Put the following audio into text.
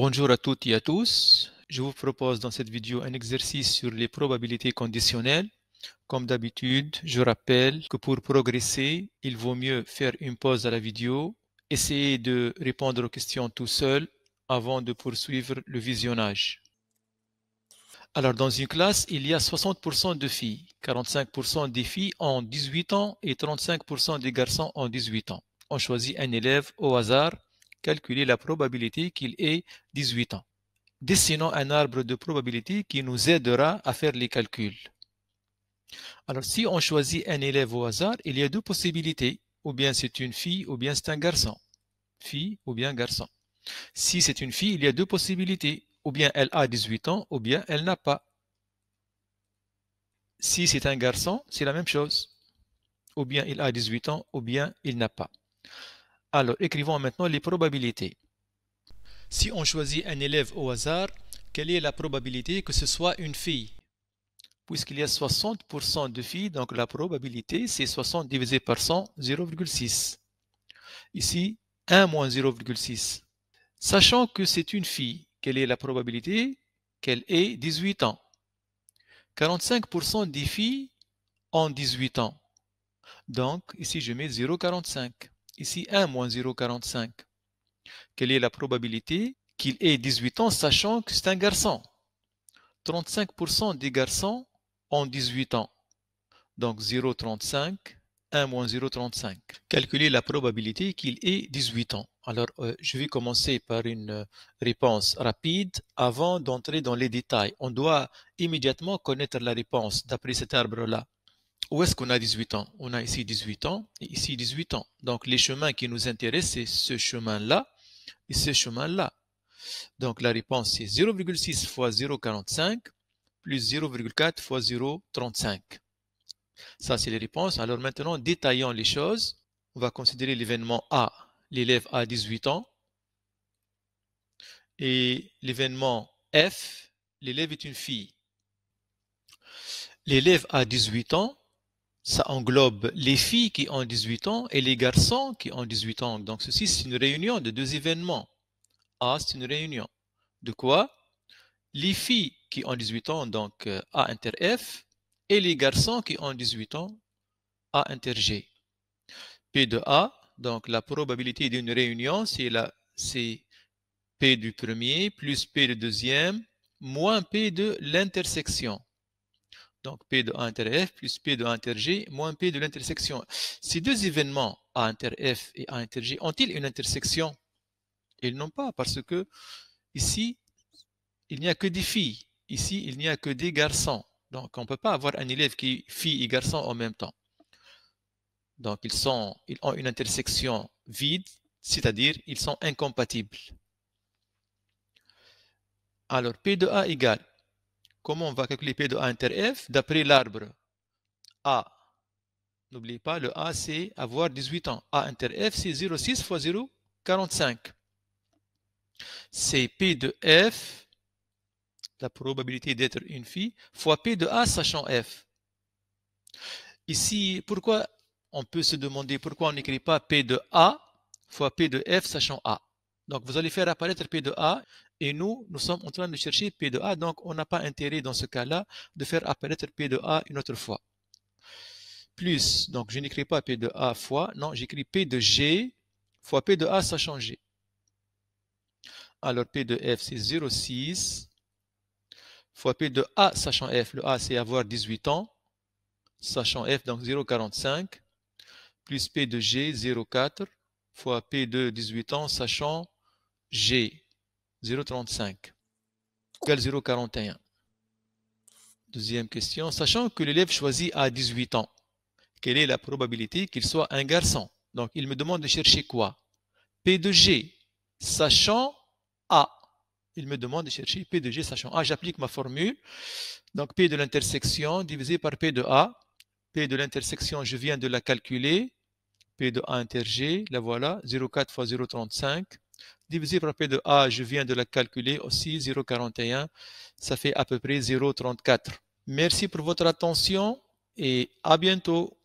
Bonjour à toutes et à tous. Je vous propose dans cette vidéo un exercice sur les probabilités conditionnelles. Comme d'habitude, je rappelle que pour progresser, il vaut mieux faire une pause à la vidéo, essayer de répondre aux questions tout seul avant de poursuivre le visionnage. Alors, dans une classe, il y a 60% de filles, 45% des filles ont 18 ans et 35% des garçons ont 18 ans. On choisit un élève au hasard, calculer la probabilité qu'il ait 18 ans. Dessinons un arbre de probabilité qui nous aidera à faire les calculs. Alors, si on choisit un élève au hasard, il y a deux possibilités. Ou bien c'est une fille, ou bien c'est un garçon. Fille ou bien garçon. Si c'est une fille, il y a deux possibilités. Ou bien elle a 18 ans, ou bien elle n'a pas. Si c'est un garçon, c'est la même chose. Ou bien il a 18 ans, ou bien il n'a pas. Alors, écrivons maintenant les probabilités. Si on choisit un élève au hasard, quelle est la probabilité que ce soit une fille? Puisqu'il y a 60% de filles, donc la probabilité, c'est 60 divisé par 100, 0,6. Ici, 1 moins 0,6. Sachant que c'est une fille, quelle est la probabilité qu'elle ait 18 ans? 45% des filles ont 18 ans. Donc, ici, je mets 0,45. Ici, 1 moins 0,45. Quelle est la probabilité qu'il ait 18 ans, sachant que c'est un garçon? 35% des garçons ont 18 ans. Donc 0,35, 1 moins 0,35. Calculer la probabilité qu'il ait 18 ans. Alors, je vais commencer par une réponse rapide avant d'entrer dans les détails. On doit immédiatement connaître la réponse d'après cet arbre-là. Où est-ce qu'on a 18 ans? On a ici 18 ans et ici 18 ans. Donc, les chemins qui nous intéressent, c'est ce chemin-là et ce chemin-là. Donc, la réponse, c'est 0,6 fois 0,45 plus 0,4 fois 0,35. Ça, c'est les réponses. Alors maintenant, détaillons les choses. On va considérer l'événement A. L'élève a 18 ans. Et l'événement F, l'élève est une fille. L'élève a 18 ans. Ça englobe les filles qui ont 18 ans et les garçons qui ont 18 ans. Donc ceci, c'est une réunion de deux événements. A, c'est une réunion. De quoi? Les filles qui ont 18 ans, donc A inter F, et les garçons qui ont 18 ans, A inter G. P de A, donc la probabilité d'une réunion, c'est P du premier plus P du deuxième moins P de l'intersection. Donc P de A inter F plus P de A inter G moins P de l'intersection. Ces deux événements, A inter F et A inter G, ont-ils une intersection? Ils n'ont pas, parce que ici, il n'y a que des filles. Ici, il n'y a que des garçons. Donc on ne peut pas avoir un élève qui est fille et garçon en même temps. Donc, ils ont une intersection vide, c'est-à-dire ils sont incompatibles. Alors, P de A égale, comment on va calculer P de A inter F? D'après l'arbre A. N'oubliez pas, le A, c'est avoir 18 ans. A inter F, c'est 0,6 fois 0,45. C'est P de F, la probabilité d'être une fille, fois P de A sachant F. Ici, pourquoi on peut se demander pourquoi on n'écrit pas P de A fois P de F sachant A. Donc, vous allez faire apparaître P de A et nous sommes en train de chercher P de A. Donc, on n'a pas intérêt dans ce cas-là de faire apparaître P de A une autre fois. Plus, donc je n'écris pas P de A fois, non, j'écris P de G fois P de A sachant G. Alors, P de F, c'est 0,6 fois P de A sachant F. Le A, c'est avoir 18 ans, sachant F, donc 0,45. Plus P de G, 0,4, fois P de 18 ans, sachant G, 0,35, égale 0,41. Deuxième question, sachant que l'élève choisi a 18 ans, quelle est la probabilité qu'il soit un garçon? Donc, il me demande de chercher quoi? P de G, sachant A. Il me demande de chercher P de G, sachant A. J'applique ma formule. Donc, P de l'intersection divisé par P de A. P de l'intersection, je viens de la calculer. P de A inter G, la voilà, 0,4 fois 0,35, divisé par P de A, je viens de la calculer aussi, 0,41, ça fait à peu près 0,34. Merci pour votre attention et à bientôt.